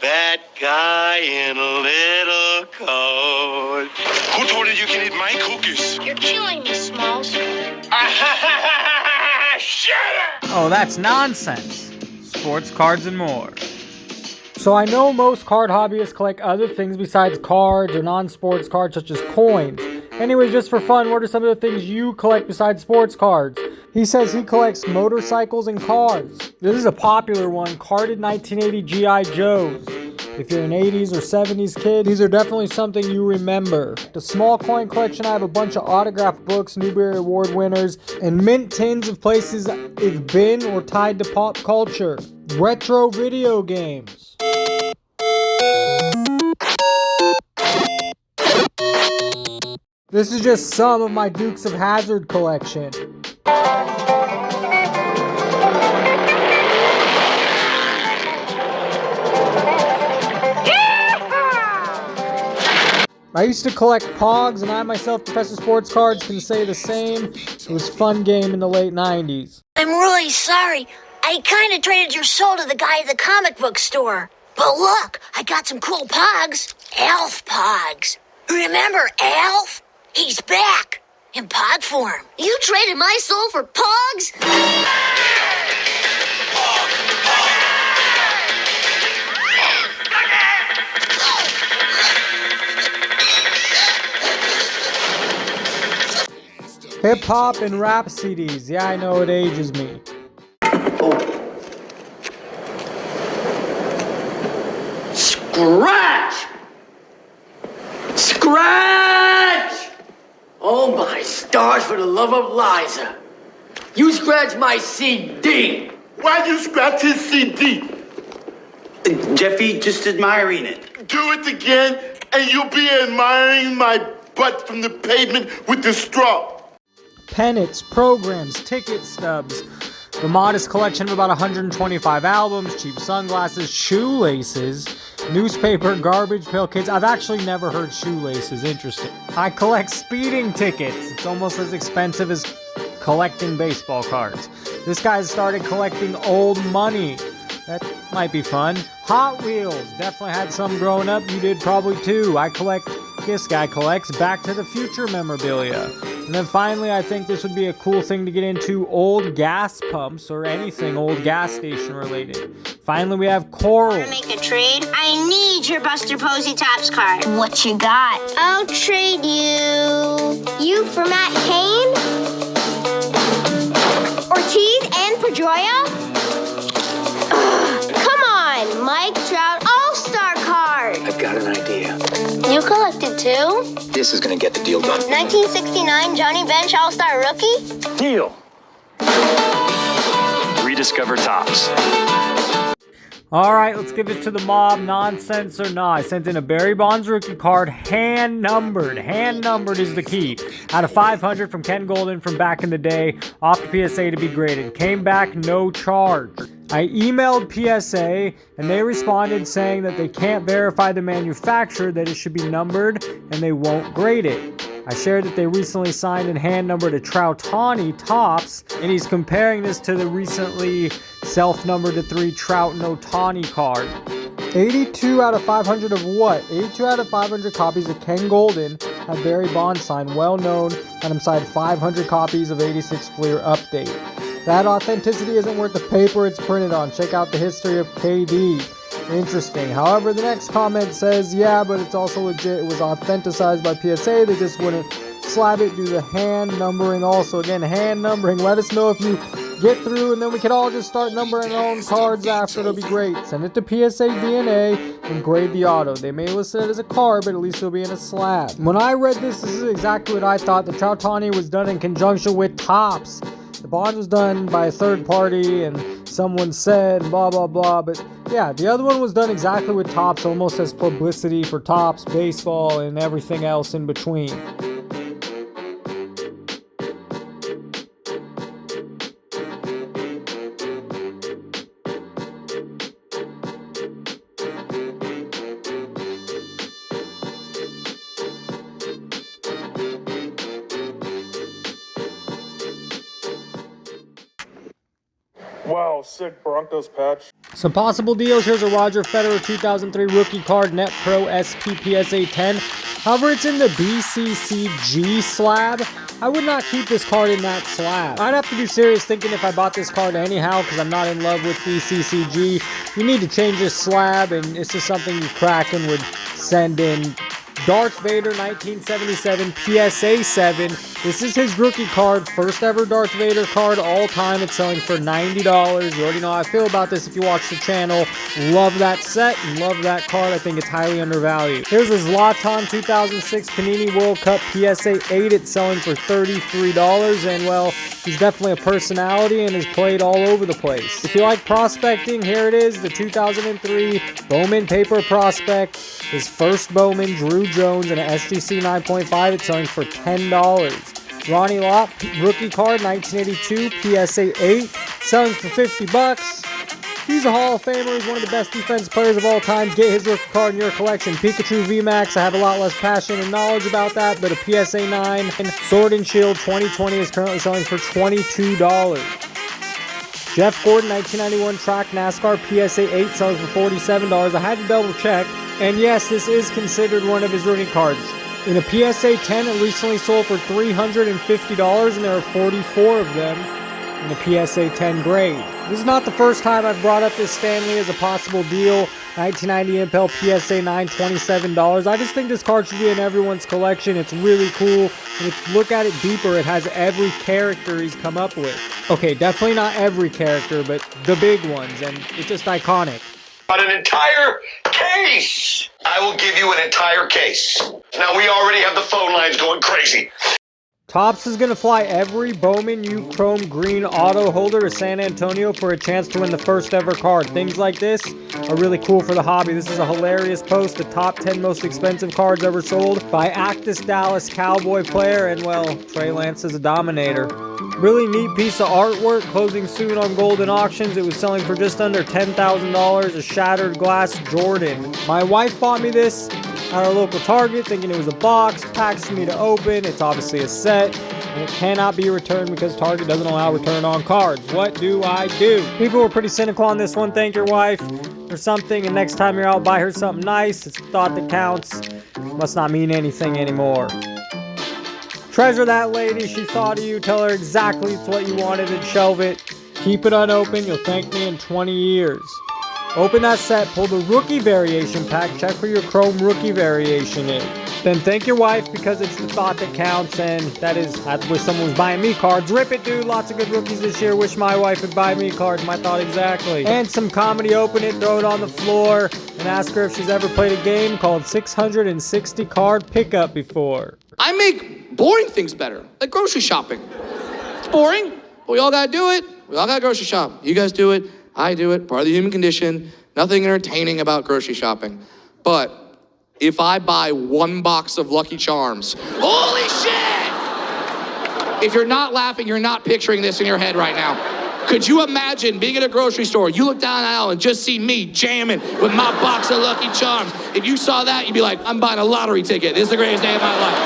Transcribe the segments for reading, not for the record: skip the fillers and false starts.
That guy in a little coat. Who told you you can eat my cookies? You're killing me, Smalls. Shut up! Oh, that's nonsense. Sports cards and more. So I know most card hobbyists collect other things besides cards or non-sports cards such as coins. Anyways, just for fun, what are some of the things you collect besides sports cards? He says he collects motorcycles and cars. This is a popular one, carded 1980 G.I. Joes. If you're an 80s or 70s kid, these are definitely something you remember. The small coin collection, I have a bunch of autographed books, Newbery Award winners, and mint tins of places it's been or tied to pop culture. Retro video games. This is just some of my Dukes of Hazzard collection. I used to collect Pogs, and I myself, Professor Sports Cards, can say the same. It was a fun game in the late 90s. I'm really sorry. I kind of traded your soul to the guy at the comic book store. But look, I got some cool Pogs. Alf Pogs. Remember Alf? He's back. In Pog form. You traded my soul for Pogs? Hip hop and rap CDs. Yeah, I know it ages me. Scratch! Scratch! Oh my stars, for the love of Liza. You scratch my CD. Why'd you scratch his CD? Jeffy, just admiring it. Do it again, and you'll be admiring my butt from the pavement with the straw. Pennants, programs, ticket stubs. The modest collection of about 125 albums, cheap sunglasses, shoelaces, newspaper, garbage pail kids. I've actually never heard shoelaces. Interesting. I collect speeding tickets. It's almost as expensive as collecting baseball cards. This guy started collecting old money. That might be fun. Hot Wheels. Definitely had some growing up. You did probably too. This guy collects Back to the Future memorabilia. And then finally, I think this would be a cool thing to get into, old gas pumps or anything old gas station related. Finally, we have coral. Want to make a trade? I need your Buster Posey Tops card. What you got? I'll trade you. You for Matt Cain? Ortiz and Pedroia? Come on, Mike Trout All-Star card. I've got an idea. You collected too? This is gonna get the deal done. 1969 Johnny Bench All-Star rookie? Deal. Rediscover Tops. Alright, let's give it to the mob, nonsense or not. I sent in a Barry Bonds rookie card, hand numbered. Hand numbered is the key. Out of 500 from Ken Golden from back in the day, off to PSA to be graded. Came back, no charge. I emailed PSA and they responded saying that they can't verify the manufacturer, that it should be numbered, and they won't grade it. I shared that they recently signed and hand-numbered a Troutani Tops, and he's comparing this to the recently self-numbered to 3 Trout and Ohtani card. 82 out of 500 of what? 82 out of 500 copies of Ken Golden had Barry Bonds signed, well known, had him signed 500 copies of 86 Fleer Update. That authenticity isn't worth the paper it's printed on. Check out the history of KD. Interesting. However, the next comment says, yeah, but it's also legit. It was authenticized by PSA. They just wouldn't slab it, do the hand numbering also. Again, hand numbering. Let us know if you get through, and then we can all just start numbering our own cards after. It'll be great. Send it to PSA DNA and grade the auto. They may list it as a card, but at least it'll be in a slab. When I read this is exactly what I thought. The Troutani was done in conjunction with Tops. The Bonds was done by a third party, and someone said blah, blah, blah. But yeah, the other one was done exactly with Tops, almost as publicity for Tops, baseball, and everything else in between. Wow, sick Broncos patch. Some possible deals. Here's a Roger Federer 2003 rookie card, Net Pro SP PSA 10. However, it's in the BCCG slab. I would not keep this card in that slab. I'd have to be serious thinking if I bought this card anyhow, because I'm not in love with BCCG. You need to change this slab, and this is something you Kraken would send in. Darth Vader 1977 PSA 7. This is his rookie card, first ever Darth Vader card all time. It's selling for $90. You already know how I feel about this if you watch the channel. Love that set and love that card. I think it's highly undervalued. Here's a Zlatan 2006 Panini World Cup PSA 8. It's selling for $33, and well, he's definitely a personality and has played all over the place. If you like prospecting, here it is, the 2003 Bowman Paper Prospect. His first Bowman, Drew Jones, and an SGC 9.5. It's selling for $10. Ronnie Lott, rookie card, 1982, PSA 8, selling for $50. He's a Hall of Famer. He's one of the best defense players of all time. Get his rookie card in your collection. Pikachu VMAX, I have a lot less passion and knowledge about that, but a PSA 9 and Sword and Shield 2020 is currently selling for $22. Jeff Gordon, 1991 Track NASCAR PSA 8, selling for $47. I had to double check. And yes, this is considered one of his rookie cards. In a PSA 10, it recently sold for $350, and there are 44 of them in the PSA 10 grade. This is not the first time I've brought up this Stanley as a possible deal. 1990 Impel PSA 9, $27. I just think this card should be in everyone's collection. It's really cool, and if you look at it deeper, it has every character he's come up with. Okay, definitely not every character, but the big ones, and it's just iconic. But an entire case. I will give you an entire case. Now we already have the phone lines going crazy. Topps is going to fly every Bowman U Chrome Green auto holder to San Antonio for a chance to win the first ever card. Things like this are really cool for the hobby. This is a hilarious post. The top 10 most expensive cards ever sold by Actus Dallas Cowboy player. And well, Trey Lance is a dominator. Really neat piece of artwork, closing soon on Golden Auctions. It was selling for just under $10,000. A shattered glass Jordan. My wife bought me this at our local Target, thinking it was a box, packs for me to open. It's obviously a set, and it cannot be returned because Target doesn't allow return on cards. What do I do? People were pretty cynical on this one. Thank your wife or something, and next time you're out, buy her something nice. It's the thought that counts. Must not mean anything anymore. Treasure that lady. She thought of you. Tell her exactly it's what you wanted and shelve it. Keep it unopened. You'll thank me in 20 years. Open that set, pull the rookie variation pack, check where your Chrome rookie variation is. Then thank your wife because it's the thought that counts, and that is, I wish someone was buying me cards. Rip it, dude. Lots of good rookies this year. Wish my wife would buy me cards. My thought exactly. And some comedy. Open it, throw it on the floor, and ask her if she's ever played a game called 660 Card Pickup before. I make boring things better, like grocery shopping. It's boring, but we all gotta do it. We all gotta grocery shop. You guys do it. I do it, part of the human condition. Nothing entertaining about grocery shopping. But if I buy one box of Lucky Charms, holy shit! If you're not laughing, you're not picturing this in your head right now. Could you imagine being at a grocery store, you look down the aisle and just see me jamming with my box of Lucky Charms? If you saw that, you'd be like, I'm buying a lottery ticket. This is the greatest day of my life.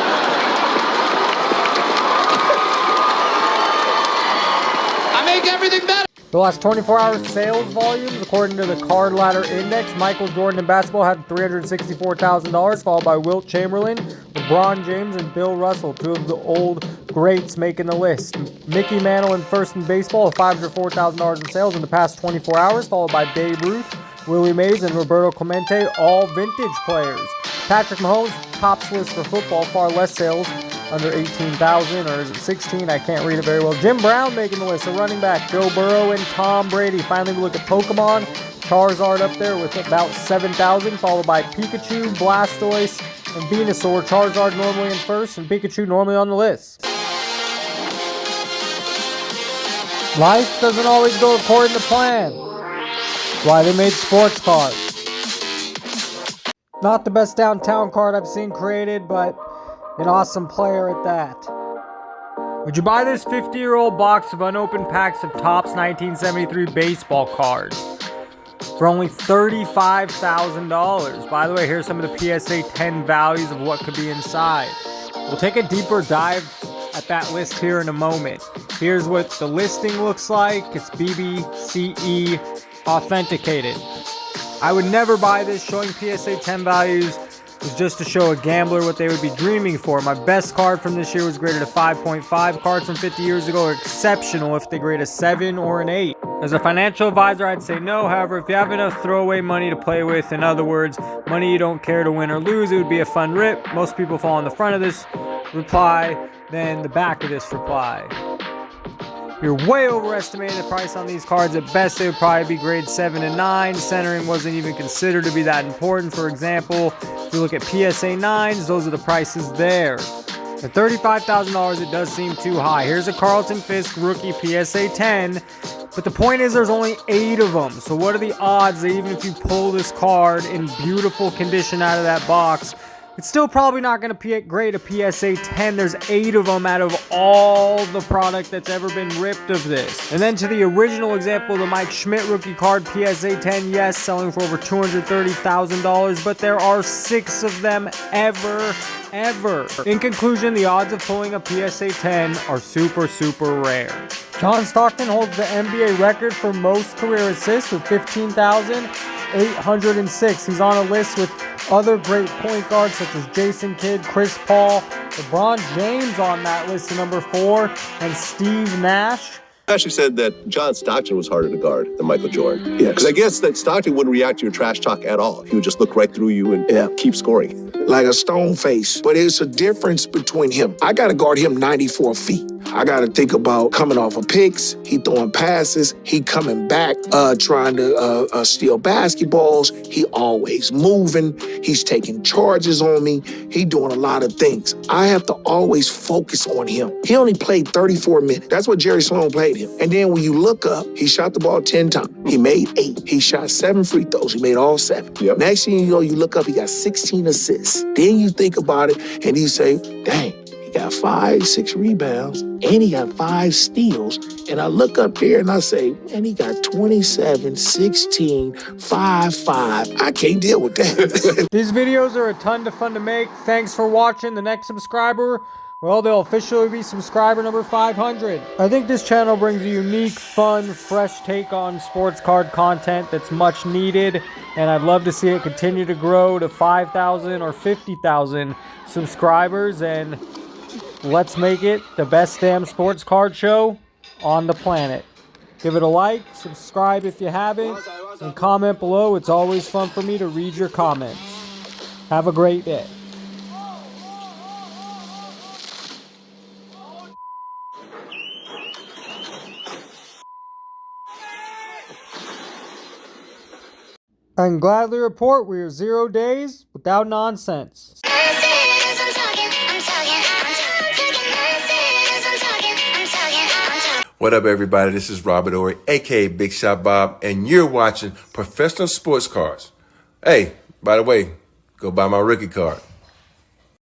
I make everything better. The last 24-hour sales volumes, according to the Card Ladder Index, Michael Jordan in basketball had $364,000, followed by Wilt Chamberlain, LeBron James, and Bill Russell, two of the old greats making the list. Mickey Mantle in first in baseball with $504,000 in sales in the past 24 hours, followed by Babe Ruth, Willie Mays, and Roberto Clemente, all vintage players. Patrick Mahomes, tops list for football, far less sales, under 18,000, or is it 16? I can't read it very well. Jim Brown making the list, a running back. Joe Burrow and Tom Brady. Finally, we look at Pokemon. Charizard up there with about 7,000, followed by Pikachu, Blastoise, and Venusaur. Charizard normally in first, and Pikachu normally on the list. Life doesn't always go according to plan. That's why they made sports cards. Not the best downtown card I've seen created, but an awesome player at that. Would you buy this 50-year-old box of unopened packs of Topps 1973 baseball cards for only $35,000? By the way, here's some of the PSA 10 values of what could be inside. We'll take a deeper dive at that list here in a moment. Here's what the listing looks like. It's BBCE authenticated. I would never buy this. Showing PSA 10 values was just to show a gambler what they would be dreaming for. My best card from this year was graded a 5.5. Cards from 50 years ago are exceptional if they grade a 7 or an 8. As a financial advisor, I'd say no. However, if you have enough throwaway money to play with, in other words, money you don't care to win or lose, it would be a fun rip. Most people fall on the front of this reply than the back of this reply. You're way overestimating the price on these cards. At best, they would probably be grade 7 and 9. Centering wasn't even considered to be that important. For example, if you look at PSA 9s, those are the prices there. At $35,000, it does seem too high. Here's a Carlton Fisk rookie PSA 10. But the point is there's only 8 of them. So what are the odds that even if you pull this card in beautiful condition out of that box, it's still probably not going to grade a PSA 10. There's 8 of them out of all the product that's ever been ripped of this. And then to the original example, the Mike Schmidt rookie card PSA 10, yes, selling for over $230,000, but there are 6 of them ever. In conclusion, the odds of pulling a PSA 10 are super, super rare. John Stockton holds the NBA record for most career assists with 15,806. He's on a list with other great point guards such as Jason Kidd, Chris Paul, LeBron James on that list at number 4, and Steve Nash. I actually said that John Stockton was harder to guard than Michael Jordan. Yeah, because I guess that Stockton wouldn't react to your trash talk at all. He would just look right through you and keep scoring. Like a stone face. But it's a difference between him. I got to guard him 94 feet. I got to think about coming off of picks, he throwing passes, he coming back, trying to steal basketballs. He always moving. He's taking charges on me. He doing a lot of things. I have to always focus on him. He only played 34 minutes. That's what Jerry Sloan played him. And then when you look up, he shot the ball 10 times. He made 8. He shot 7 free throws. He made all 7. Yep. Next thing you know, you look up, he got 16 assists. Then you think about it and you say, dang, he got 5, 6 rebounds and he got 5 steals. And I look up here and I say, man, he got 27, 16, 5, 5. I can't deal with that. These videos are a ton of fun to make. Thanks for watching. The next subscriber, well, they'll officially be subscriber number 500. I think this channel brings a unique, fun, fresh take on sports card content that's much needed, and I'd love to see it continue to grow to 5,000 or 50,000 subscribers, and let's make it the best damn sports card show on the planet. Give it a like, subscribe if you haven't, and comment below. It's always fun for me to read your comments. Have a great day. I can gladly report we are 0 days without nonsense. What up, everybody? This is Robert Ory, aka Big Shot Bob, and you're watching Professional Sports Cards. Hey, by the way, go buy my rookie card.